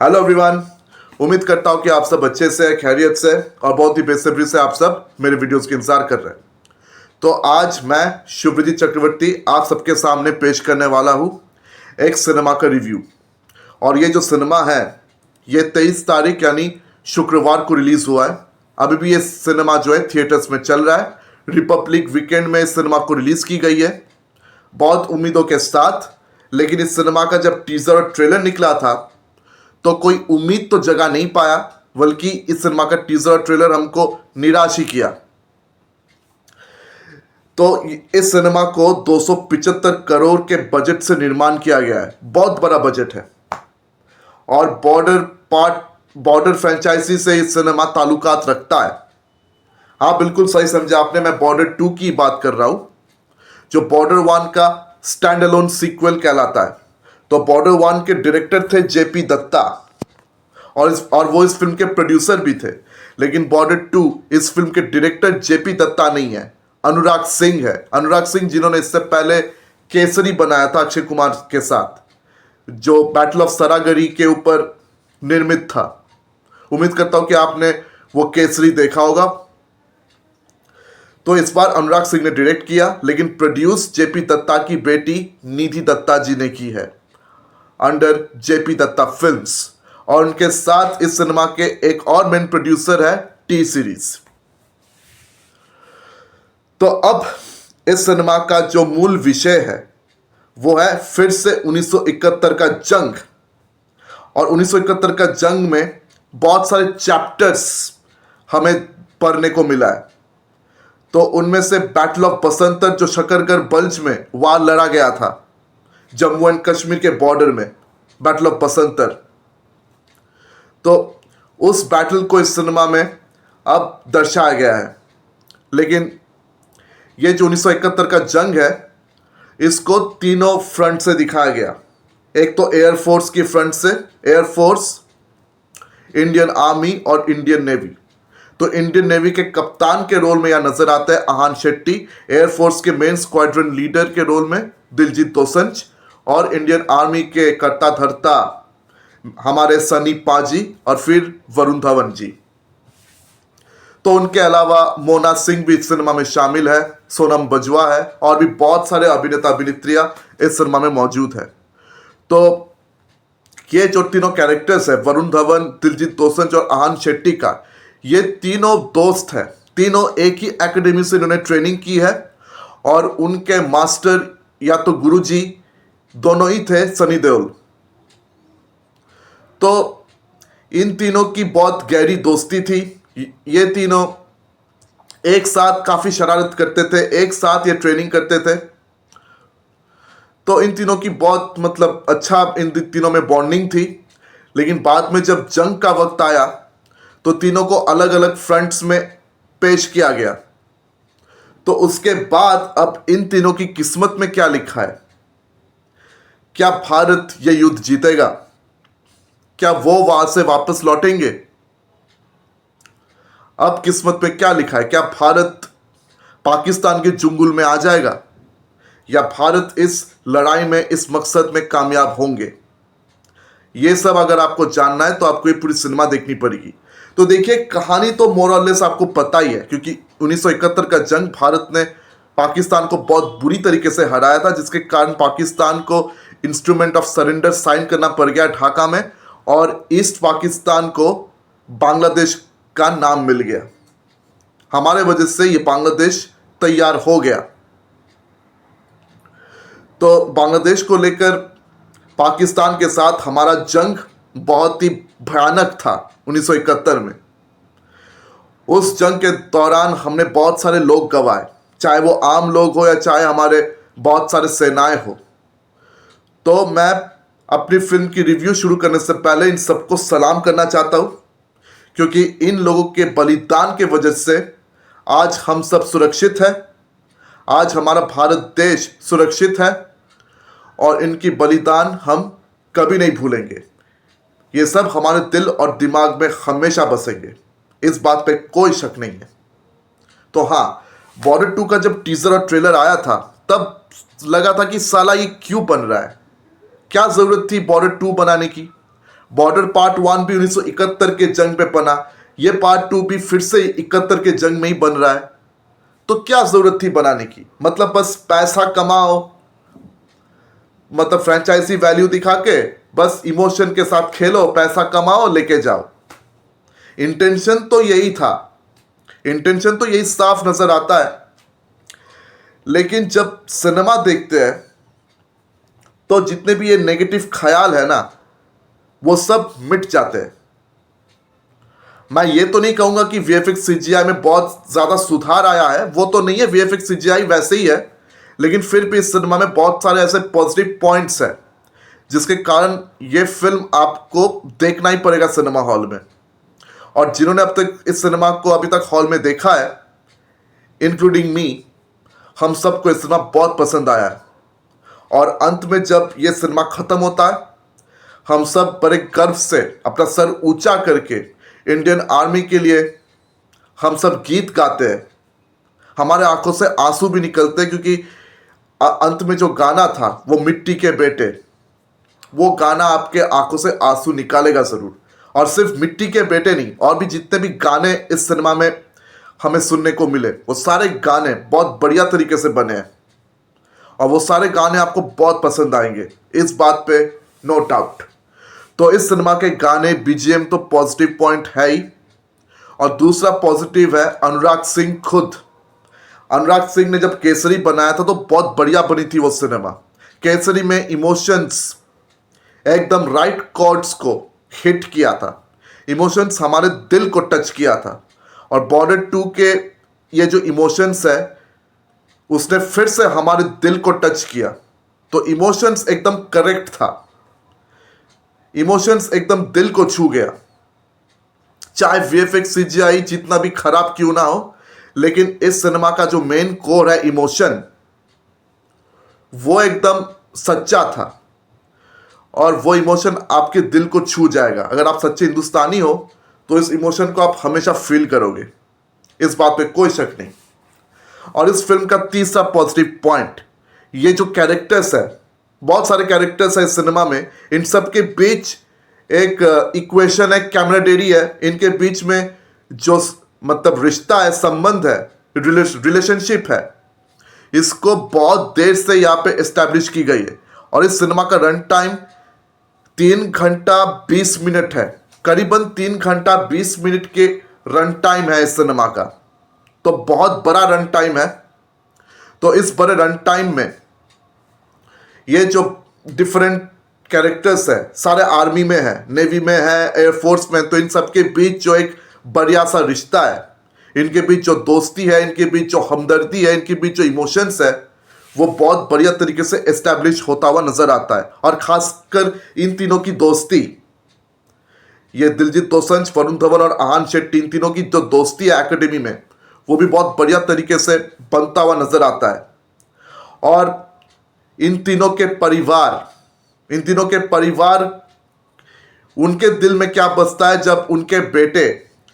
Hello everyone. उम्मीद करता हूँ कि आप सब अच्छे से, खैरियत से और बहुत ही बेसब्री से आप सब मेरे वीडियोस की इंतजार कर रहे हैं। तो आज मैं शुभजीत चक्रवर्ती आप सबके सामने पेश करने वाला हूँ एक सिनेमा का रिव्यू। और ये जो सिनेमा है ये 23 तारीख यानी शुक्रवार को रिलीज़ हुआ है। अभी भी ये सिनेमा जो है थिएटर्स में चल रहा है। रिपब्लिक वीकेंड में इस सिनेमा को रिलीज़ की गई है बहुत उम्मीदों के साथ। लेकिन इस सिनेमा का जब टीज़र और ट्रेलर निकला था तो कोई उम्मीद तो जगा नहीं पाया, बल्कि इस सिनेमा का टीजर और ट्रेलर हमको निराश ही किया। तो इस सिनेमा को 275 करोड़ के बजट से निर्माण किया गया है, बहुत बड़ा बजट है। और बॉर्डर फ्रेंचाइजी से इस सिनेमा ताल्लुकात रखता है। हाँ, बिल्कुल सही समझा आपने, मैं बॉर्डर 2 की बात कर रहा हूं, जो बॉर्डर 1 का स्टैंड अलोन सीक्वल कहलाता है। तो बॉर्डर 1 के डायरेक्टर थे जेपी दत्ता और वो इस फिल्म के प्रोड्यूसर भी थे। लेकिन बॉर्डर 2 इस फिल्म के डायरेक्टर जेपी दत्ता नहीं है, अनुराग सिंह है। अनुराग सिंह जिन्होंने इससे पहले केसरी बनाया था अक्षय कुमार के साथ, जो बैटल ऑफ सरागरी के ऊपर निर्मित था। उम्मीद करता हूं कि आपने वो केसरी देखा होगा। तो इस बार अनुराग सिंह ने डायरेक्ट किया, लेकिन प्रोड्यूस जेपी दत्ता की बेटी निधि दत्ता जी ने की है अंडर जेपी दत्ता फिल्म्स। और उनके साथ इस सिनेमा के एक और मेन प्रोड्यूसर है टी सीरीज। तो अब इस सिनेमा का जो मूल विषय है वो है फिर से 1971 का जंग। और 1971 का जंग में बहुत सारे चैप्टर्स हमें पढ़ने को मिला है। तो उनमें से बैटल ऑफ बसंतर, जो शकरगढ़ बल्ज में वार लड़ा गया था जम्मू एंड कश्मीर के बॉर्डर में, बैटल ऑफ बसंतर, तो उस बैटल को इस सिनेमा में अब दर्शाया गया है। लेकिन ये जो 1971 का जंग है इसको तीनों फ्रंट से दिखाया गया। एक तो एयरफोर्स की फ्रंट से, एयरफोर्स, इंडियन आर्मी और इंडियन नेवी। तो इंडियन नेवी के कप्तान के रोल में यह नजर आता है आहान शेट्टी, एयरफोर्स के मेन स्क्वाड्रन लीडर के रोल में दिलजीत दोसंज, और इंडियन आर्मी के कर्ता धर्ता हमारे सनी पाजी और फिर वरुण धवन जी। तो उनके अलावा मोना सिंह भी इस सिनेमा में शामिल है, सोनम बजवा है, और भी बहुत सारे अभिनेता अभिनेत्रियां इस सिनेमा में मौजूद है। तो ये जो तीनों कैरेक्टर्स है, वरुण धवन, दिलजीत दोसंज और आहान शेट्टी का, ये तीनों दोस्त हैं। तीनों एक ही एकेडमी से इन्होंने ट्रेनिंग की है और उनके मास्टर या तो गुरुजी दोनों ही थे सनी देओल। तो इन तीनों की बहुत गहरी दोस्ती थी। ये तीनों एक साथ काफी शरारत करते थे, एक साथ ये ट्रेनिंग करते थे। तो इन तीनों की बहुत अच्छा इन तीनों में बॉन्डिंग थी। लेकिन बाद में जब जंग का वक्त आया तो तीनों को अलग अलग फ्रंट्स में पेश किया गया। तो उसके बाद अब इन तीनों की किस्मत में क्या लिखा है? क्या भारत यह युद्ध जीतेगा? क्या वो वहां से वापस लौटेंगे? अब किस्मत में क्या लिखा है? क्या भारत पाकिस्तान के चुंगल में आ जाएगा या भारत इस लड़ाई में, इस मकसद में कामयाब होंगे? ये सब अगर आपको जानना है तो आपको ये पूरी सिनेमा देखनी पड़ेगी। तो देखिए, कहानी तो मोर और लेस आपको पता ही है, क्योंकि 1971 का जंग भारत ने पाकिस्तान को बहुत बुरी तरीके से हराया था, जिसके कारण पाकिस्तान को इंस्ट्रूमेंट ऑफ सरेंडर साइन करना पड़ गया ढाका में, और ईस्ट पाकिस्तान को बांग्लादेश का नाम मिल गया। हमारे वजह से ये बांग्लादेश तैयार हो गया। तो बांग्लादेश को लेकर पाकिस्तान के साथ हमारा जंग बहुत ही भयानक था 1971 में। उस जंग के दौरान हमने बहुत सारे लोग गंवाए, चाहे वो आम लोग हो या चाहे हमारे बहुत सारे सेनाएं हो। तो मैं अपनी फिल्म की रिव्यू शुरू करने से पहले इन सबको सलाम करना चाहता हूं, क्योंकि इन लोगों के बलिदान के वजह से आज हम सब सुरक्षित हैं, आज हमारा भारत देश सुरक्षित है, और इनकी बलिदान हम कभी नहीं भूलेंगे। ये सब हमारे दिल और दिमाग में हमेशा बसेंगे, इस बात पे कोई शक नहीं है। तो हाँ, बॉर्डर 2 का जब टीजर और ट्रेलर आया था तब लगा था कि साला ये क्यों बन रहा है, क्या जरूरत थी बॉर्डर 2 बनाने की। बॉर्डर पार्ट 1 भी 1971 के जंग पे बना, ये पार्ट 2 भी फिर से 71 के जंग में ही बन रहा है। तो क्या जरूरत थी बनाने की? मतलब बस पैसा कमाओ, मतलब फ्रेंचाइजी वैल्यू दिखा के बस इमोशन के साथ खेलो, पैसा कमाओ, लेके जाओ। इंटेंशन तो यही था, इंटेंशन तो यही साफ नजर आता है। लेकिन जब सिनेमा देखते हैं तो जितने भी ये नेगेटिव ख्याल है ना, वो सब मिट जाते हैं। मैं ये तो नहीं कहूंगा कि वीएफएक्स सीजीआई में बहुत ज्यादा सुधार आया है, वो तो नहीं है, वीएफएक्स सीजीआई वैसे ही है। लेकिन फिर भी इस सिनेमा में बहुत सारे ऐसे पॉजिटिव पॉइंट्स हैं जिसके कारण ये फिल्म आपको देखना ही पड़ेगा सिनेमा हॉल में। और जिन्होंने अब तक इस सिनेमा को अभी तक हॉल में देखा है, इंक्लूडिंग मी, हम सबको ये सिनेमा बहुत पसंद आया है। और अंत में जब ये सिनेमा खत्म होता है, हम सब बड़े गर्व से अपना सर ऊंचा करके इंडियन आर्मी के लिए हम सब गीत गाते हैं। हमारे आंखों से आंसू भी निकलते हैं, क्योंकि अंत में जो गाना था वो मिट्टी के बेटे, वो गाना आपके आंखों से आंसू निकालेगा जरूर। और सिर्फ मिट्टी के बेटे नहीं, और भी जितने भी गाने इस सिनेमा में हमें सुनने को मिले, वो सारे गाने बहुत बढ़िया तरीके से बने हैं और वो सारे गाने आपको बहुत पसंद आएंगे, इस बात पे नो डाउट। तो इस सिनेमा के गाने, बीजीएम तो पॉजिटिव पॉइंट है ही। और दूसरा पॉजिटिव है अनुराग सिंह खुद। अनुराग सिंह ने जब केसरी बनाया था तो बहुत बढ़िया बनी थी वो सिनेमा। केसरी में इमोशंस एकदम राइट कॉर्ड्स को हिट किया था, इमोशंस हमारे दिल को टच किया था। और बॉर्डर 2 के ये जो इमोशंस है, उसने फिर से हमारे दिल को टच किया। तो इमोशंस एकदम करेक्ट था, इमोशंस एकदम दिल को छू गया। चाहे वीएफएक्स सीजीआई जितना भी खराब क्यों ना हो, लेकिन इस सिनेमा का जो मेन कोर है इमोशन, वो एकदम सच्चा था और वो इमोशन आपके दिल को छू जाएगा। अगर आप सच्चे हिंदुस्तानी हो तो इस इमोशन को आप हमेशा फील करोगे, इस बात पे कोई शक नहीं। और इस फिल्म का तीसरा पॉजिटिव पॉइंट, ये जो कैरेक्टर्स है, बहुत सारे कैरेक्टर्स है इस सिनेमा में, इन सब के बीच एक इक्वेशन है, कैमराडेरी है। इनके बीच में जो मतलब रिश्ता है, संबंध है, रिलेशनशिप है, इसको बहुत देर से यहाँ पे एस्टैब्लिश की गई है। और इस सिनेमा का रन टाइम 3 घंटा 20 मिनट है, करीबन 3 घंटा 20 मिनट के रन टाइम है इस सिनेमा का। तो बहुत बड़ा रन टाइम है। तो इस बड़े रन टाइम में ये जो डिफरेंट कैरेक्टर्स है, सारे आर्मी में है, नेवी में है, एयरफोर्स में, तो इन सबके बीच जो एक बढ़िया सा रिश्ता है, इनके बीच जो दोस्ती है, इनके बीच जो हमदर्दी है, इनके बीच जो इमोशंस है, वो बहुत बढ़िया तरीके से एस्टैब्लिश होता हुआ नजर आता है। और खासकर इन तीनों की दोस्ती, ये दिलजीत दोसांझ, वरुण धवन और आहान शेट्टी, इन तीनों की जो दोस्ती है एकेडमी में, वो भी बहुत बढ़िया तरीके से बनता हुआ नजर आता है। और इन तीनों के परिवार, उनके दिल में क्या बसता है जब उनके बेटे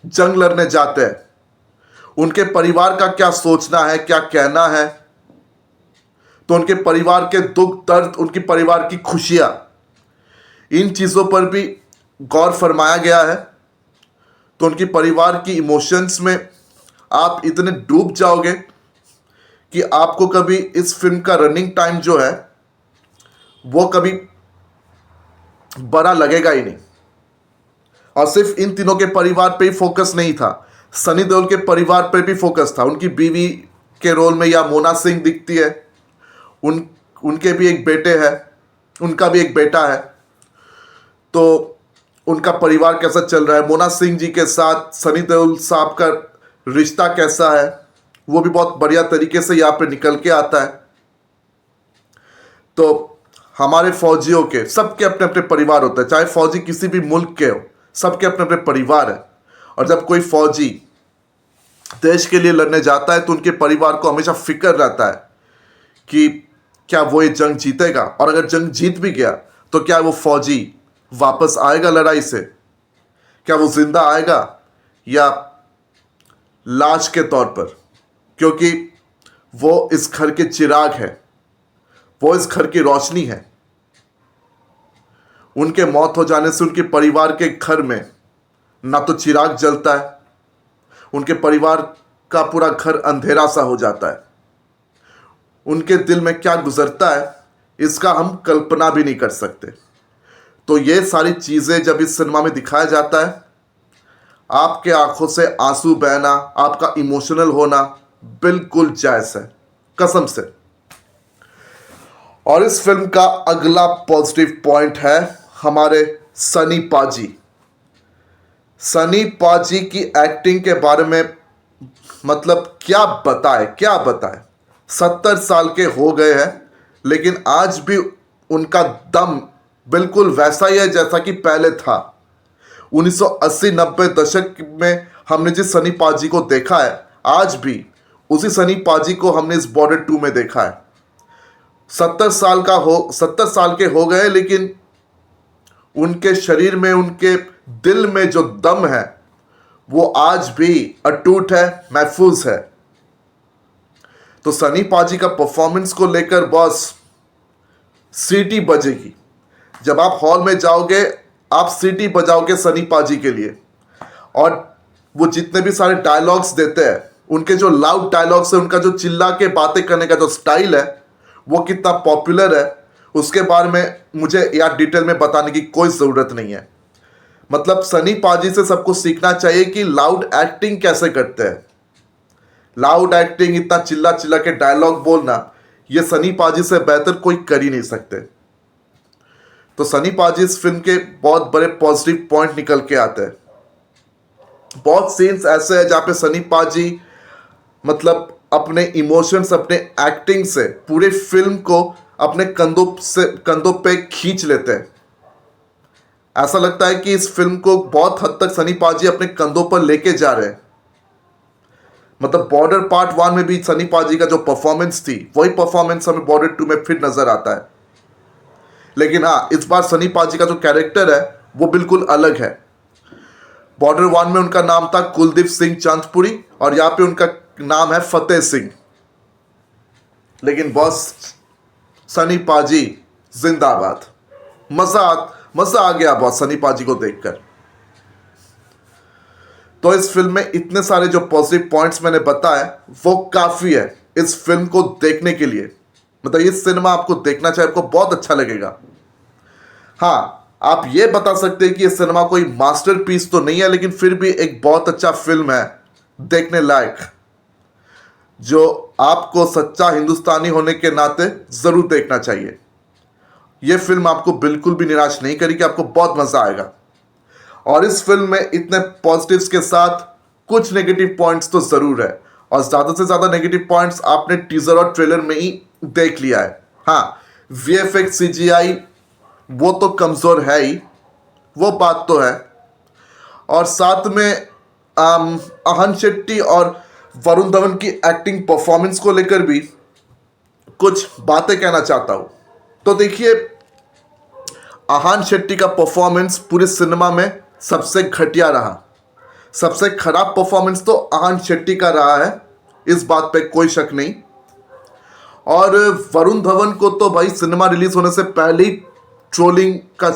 जंग लड़ने जाते हैं, उनके परिवार का क्या सोचना है, क्या कहना है। तो उनके परिवार के दुख दर्द, उनकी परिवार की खुशियां, इन चीज़ों पर भी गौर फरमाया गया है। तो उनकी परिवार की इमोशंस में आप इतने डूब जाओगे कि आपको कभी इस फिल्म का रनिंग टाइम जो है वो कभी बड़ा लगेगा ही नहीं। और सिर्फ इन तीनों के परिवार पे ही फोकस नहीं था, सनी देओल के परिवार पे भी फोकस था। उनकी बीवी के रोल में या मोना सिंह दिखती है, उनके भी एक बेटे हैं, उनका भी एक बेटा है। तो उनका परिवार कैसा चल रहा है, मोना सिंह जी के साथ सनी देओल साहब का रिश्ता कैसा है, वो भी बहुत बढ़िया तरीके से यहाँ पे निकल के आता है। तो हमारे फौजियों के सबके अपने अपने परिवार होते हैं, चाहे फौजी किसी भी मुल्क के हो, सबके अपने अपने परिवार है। और जब कोई फौजी देश के लिए लड़ने जाता है तो उनके परिवार को हमेशा फिक्र रहता है कि क्या वो ये जंग जीतेगा, और अगर जंग जीत भी गया तो क्या वो फौजी वापस आएगा लड़ाई से, क्या वो जिंदा आएगा या लाश के तौर पर, क्योंकि वो इस घर के चिराग है, वो इस घर की रोशनी है। उनके मौत हो जाने से उनके परिवार के घर में ना तो चिराग जलता है, उनके परिवार का पूरा घर अंधेरा सा हो जाता है। उनके दिल में क्या गुजरता है इसका हम कल्पना भी नहीं कर सकते। तो ये सारी चीज़ें जब इस सिनेमा में दिखाया जाता है, आपके आंखों से आंसू बहना, आपका इमोशनल होना बिल्कुल जायज़ है, कसम से। और इस फिल्म का अगला पॉजिटिव पॉइंट है हमारे सनी पाजी। सनी पाजी की एक्टिंग के बारे में मतलब क्या बताएं। 70 साल के हो गए हैं, लेकिन आज भी उनका दम बिल्कुल वैसा ही है जैसा कि पहले था। 1980-90 दशक में हमने जिस सनी पाजी को देखा है, आज भी उसी सनी पाजी को हमने इस बॉर्डर 2 में देखा है। 70 साल के हो गए, लेकिन उनके शरीर में, उनके दिल में जो दम है वो आज भी अटूट है, महफूज है। तो सनी पाजी का परफॉर्मेंस को लेकर बॉस सीटी बजेगी। जब आप हॉल में जाओगे आप सीटी बजाओगे सनी पाजी के लिए। और वो जितने भी सारे डायलॉग्स देते हैं, उनके जो लाउड डायलॉग्स है, उनका जो चिल्ला के बातें करने का जो स्टाइल है वो कितना पॉपुलर है, उसके बारे में मुझे यार डिटेल में बताने की कोई ज़रूरत नहीं है। मतलब सनी पाजी से सबको सीखना चाहिए कि लाउड एक्टिंग कैसे करते हैं। लाउड एक्टिंग, इतना चिल्ला चिल्ला के डायलॉग बोलना, ये सनी पाजी से बेहतर कोई कर ही नहीं सकते। तो सनी पाजी इस फिल्म के बहुत बड़े पॉजिटिव पॉइंट निकल के आते हैं। बहुत सीन्स ऐसे हैं जहाँ पे सनी पाजी मतलब अपने इमोशंस, अपने एक्टिंग से पूरे फिल्म को अपने कंधों पे खींच लेते हैं। ऐसा लगता है कि इस फिल्म को बहुत हद तक सनी पाजी अपने कंधों पर लेके जा रहे हैं। मतलब बॉर्डर पार्ट 1 में भी सनी पाजी का जो परफॉर्मेंस थी, वही परफॉर्मेंस हमें बॉर्डर 2 में फिर नजर आता है। लेकिन हाँ, इस बार सनी पाजी का जो कैरेक्टर है वो बिल्कुल अलग है। बॉर्डर 1 में उनका नाम था कुलदीप सिंह चंदपुरी और यहाँ पे उनका नाम है फतेह सिंह। लेकिन बॉस सनी पाजी जिंदाबाद। मजा आ गया बॉस सनी पाजी को देखकर। तो इस फिल्म में इतने सारे जो पॉजिटिव पॉइंट्स मैंने बताए वो काफी है इस फिल्म को देखने के लिए। मतलब ये सिनेमा आपको देखना चाहिए, आपको बहुत अच्छा लगेगा। हाँ, आप ये बता सकते हैं कि ये सिनेमा कोई मास्टरपीस तो नहीं है, लेकिन फिर भी एक बहुत अच्छा फिल्म है, देखने लायक, जो आपको सच्चा हिंदुस्तानी होने के नाते जरूर देखना चाहिए। यह फिल्म आपको बिल्कुल भी निराश नहीं करेगी, आपको बहुत मजा आएगा। और इस फिल्म में इतने पॉजिटिव्स के साथ कुछ नेगेटिव पॉइंट्स तो जरूर है, और ज्यादा से ज्यादा नेगेटिव पॉइंट्स आपने टीजर और ट्रेलर में ही देख लिया है। हाँ, वीएफएक्स सीजीआई वो तो कमजोर है ही, वो बात तो है। और साथ में आहन शेट्टी और वरुण धवन की एक्टिंग परफॉर्मेंस को लेकर भी कुछ बातें कहना चाहता हूं। तो देखिए, आहन शेट्टी का परफॉर्मेंस पूरे सिनेमा में सबसे घटिया रहा। सबसे खराब परफॉर्मेंस तो आहन शेट्टी का रहा है, इस बात पे कोई शक नहीं। और वरुण धवन को तो भाई सिनेमा रिलीज होने से पहले ही ट्रोलिंग का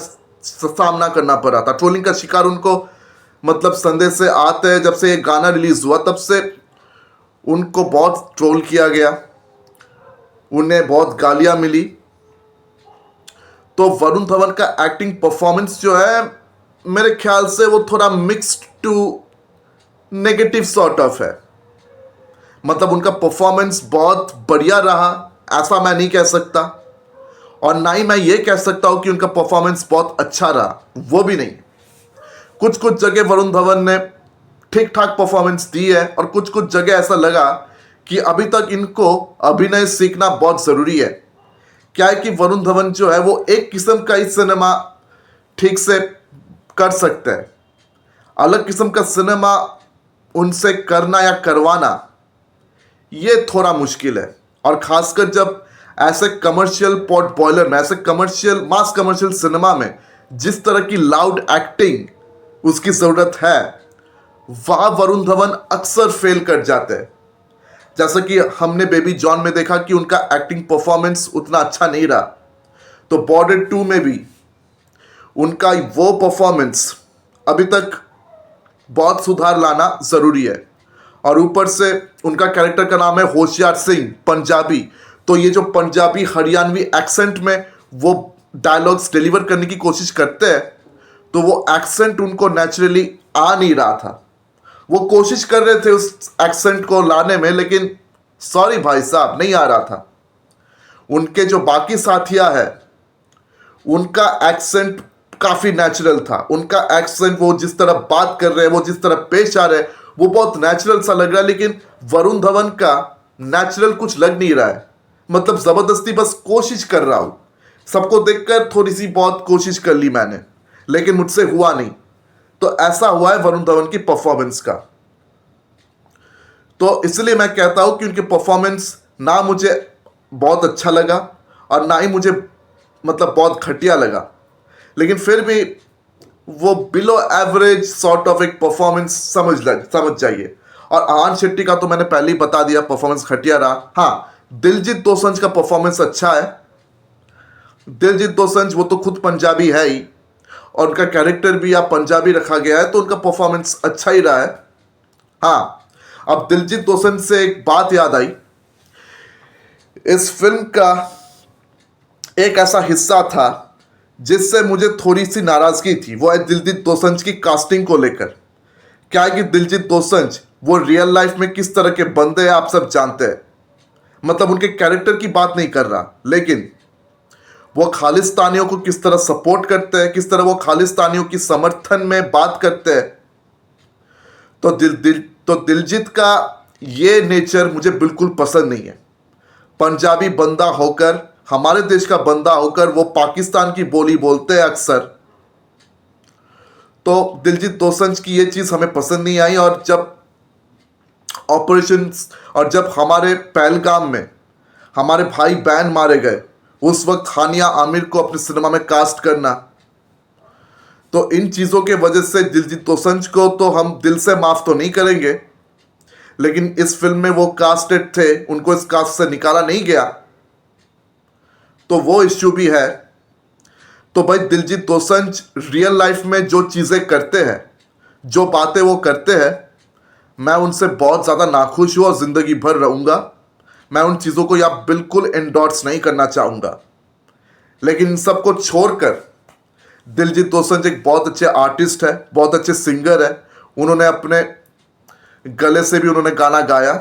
सामना करना पड़ा था। ट्रोलिंग का शिकार उनको मतलब संदेश से आते हैं। जब से ये गाना रिलीज हुआ तब से उनको बहुत ट्रोल किया गया, उन्हें बहुत गालियां मिली। तो वरुण धवन का एक्टिंग परफॉर्मेंस जो है, मेरे ख्याल से वो थोड़ा mixed to negative sort of है। मतलब उनका परफॉर्मेंस बहुत बढ़िया रहा ऐसा मैं नहीं कह सकता, और ना ही मैं ये कह सकता हूं कि उनका परफॉर्मेंस बहुत अच्छा रहा, वो भी नहीं। कुछ कुछ जगह वरुण धवन ने ठीक ठाक परफॉर्मेंस दी है, और कुछ कुछ जगह ऐसा लगा कि अभी तक इनको अभिनय सीखना बहुत ज़रूरी है। क्या है कि वरुण धवन जो है वो एक किस्म का ही सिनेमा ठीक से कर सकते हैं, अलग किस्म का सिनेमा उनसे करना या करवाना ये थोड़ा मुश्किल है। और खासकर जब ऐसे कमर्शियल पॉट बॉयलर में, ऐसे कमर्शियल मास कमर्शियल सिनेमा में जिस तरह की लाउड एक्टिंग उसकी ज़रूरत है, वहाँ वरुण धवन अक्सर फेल कर जाते हैं। जैसा कि हमने बेबी जॉन में देखा कि उनका एक्टिंग परफॉर्मेंस उतना अच्छा नहीं रहा। तो बॉर्डर 2 में भी उनका वो परफॉर्मेंस अभी तक बहुत सुधार लाना ज़रूरी है। और ऊपर से उनका कैरेक्टर का नाम है होशियार सिंह पंजाबी, तो ये जो पंजाबी हरियाणवी एक्सेंट में वो डायलॉग्स डिलीवर करने की कोशिश करते हैं, तो वो एक्सेंट उनको नेचुरली आ नहीं रहा था। वो कोशिश कर रहे थे उस एक्सेंट को लाने में, लेकिन सॉरी भाई साहब, नहीं आ रहा था। उनके जो बाकी साथियां हैं उनका एक्सेंट काफ़ी नेचुरल था। उनका एक्सेंट, वो जिस तरह बात कर रहे हैं, वो जिस तरह पेश आ रहे हैं, वो बहुत नेचुरल सा लग रहा है। लेकिन वरुण धवन का नेचुरल कुछ लग नहीं रहा है। मतलब ज़बरदस्ती बस कोशिश कर रहा हूँ। सबको देखकर थोड़ी सी बहुत कोशिश कर ली मैंने, लेकिन मुझसे हुआ नहीं। तो ऐसा हुआ है वरुण धवन की परफॉर्मेंस का। तो इसलिए मैं कहता हूं कि उनकी परफॉर्मेंस ना मुझे बहुत अच्छा लगा और ना ही मुझे मतलब बहुत घटिया लगा, लेकिन फिर भी वो बिलो एवरेज सॉर्ट ऑफ एक परफॉर्मेंस समझ जाइए। और आन शेट्टी का तो मैंने पहले ही बता दिया, परफॉर्मेंस घटिया रहा। हाँ, दिलजीत दोसांझ का परफॉर्मेंस अच्छा है। दिलजीत दोसांझ वो तो खुद पंजाबी है ही, और उनका कैरेक्टर भी आप पंजाबी रखा गया है, तो उनका परफॉर्मेंस अच्छा ही रहा है। हाँ, अब दिलजीत दोसांझ से एक बात याद आई। इस फिल्म का एक ऐसा हिस्सा था जिससे मुझे थोड़ी सी नाराजगी थी, वो है दिलजीत दोसांझ की कास्टिंग को लेकर। क्या है कि दिलजीत दोसांझ वो रियल लाइफ में किस तरह के बंदे हैं आप सब जानते हैं। मतलब उनके कैरेक्टर की बात नहीं कर रहा, लेकिन वो खालिस्तानियों को किस तरह सपोर्ट करते हैं, किस तरह वो खालिस्तानियों की समर्थन में बात करते हैं। तो दिलजीत का ये नेचर मुझे बिल्कुल पसंद नहीं है। पंजाबी बंदा होकर, हमारे देश का बंदा होकर वो पाकिस्तान की बोली बोलते हैं अक्सर। तो दिलजीत दोसांझ की ये चीज़ हमें पसंद नहीं आई। और जब ऑपरेशंस और जब हमारे पहलगाम में हमारे भाई बहन मारे गए, उस वक्त हानिया आमिर को अपने सिनेमा में कास्ट करना, तो इन चीज़ों के वजह से दिलजीत दोसांझ को तो हम दिल से माफ़ तो नहीं करेंगे, लेकिन इस फिल्म में वो कास्टेड थे, उनको इस कास्ट से निकाला नहीं गया, तो वो इश्यू भी है। तो भाई दिलजीत दोसांझ रियल लाइफ में जो चीज़ें करते हैं, जो बातें वो करते हैं, मैं उनसे बहुत ज़्यादा नाखुश हूँ और ज़िंदगी भर रहूँगा। मैं उन चीज़ों को यहाँ बिल्कुल एंडोर्स नहीं करना चाहूँगा। लेकिन इन सब को छोड़कर दिलजीत दोसांझ एक बहुत अच्छे आर्टिस्ट है, बहुत अच्छे सिंगर है। उन्होंने अपने गले से भी उन्होंने गाना गाया,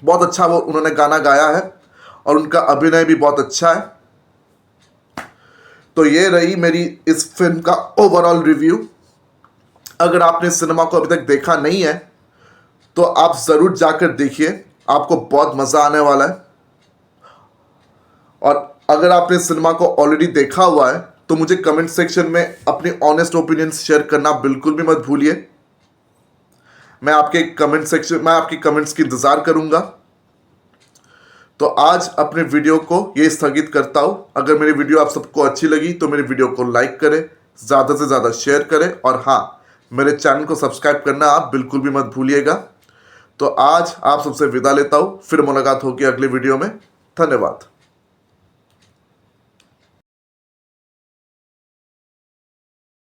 बहुत अच्छा वो उन्होंने गाना गाया है, और उनका अभिनय भी बहुत अच्छा है। तो ये रही मेरी इस फिल्म का ओवरऑल रिव्यू। अगर आपने सिनेमा को अभी तक देखा नहीं है तो आप ज़रूर जाकर देखिए, आपको बहुत मज़ा आने वाला है। और अगर आपने सिनेमा को ऑलरेडी देखा हुआ है तो मुझे कमेंट सेक्शन में अपनी ऑनेस्ट ओपिनियंस शेयर करना बिल्कुल भी मत भूलिए। मैं आपके कमेंट्स की इंतज़ार करूंगा। तो आज अपने वीडियो को ये स्थगित करता हूं। अगर मेरी वीडियो आप सबको अच्छी लगी तो मेरी वीडियो को लाइक करें, ज़्यादा से ज़्यादा शेयर करें, और हाँ, मेरे चैनल को सब्सक्राइब करना आप बिल्कुल भी मत भूलिएगा। तो आज आप सबसे विदा लेता हूँ, फिर मुलाकात होगी अगले वीडियो में। धन्यवाद।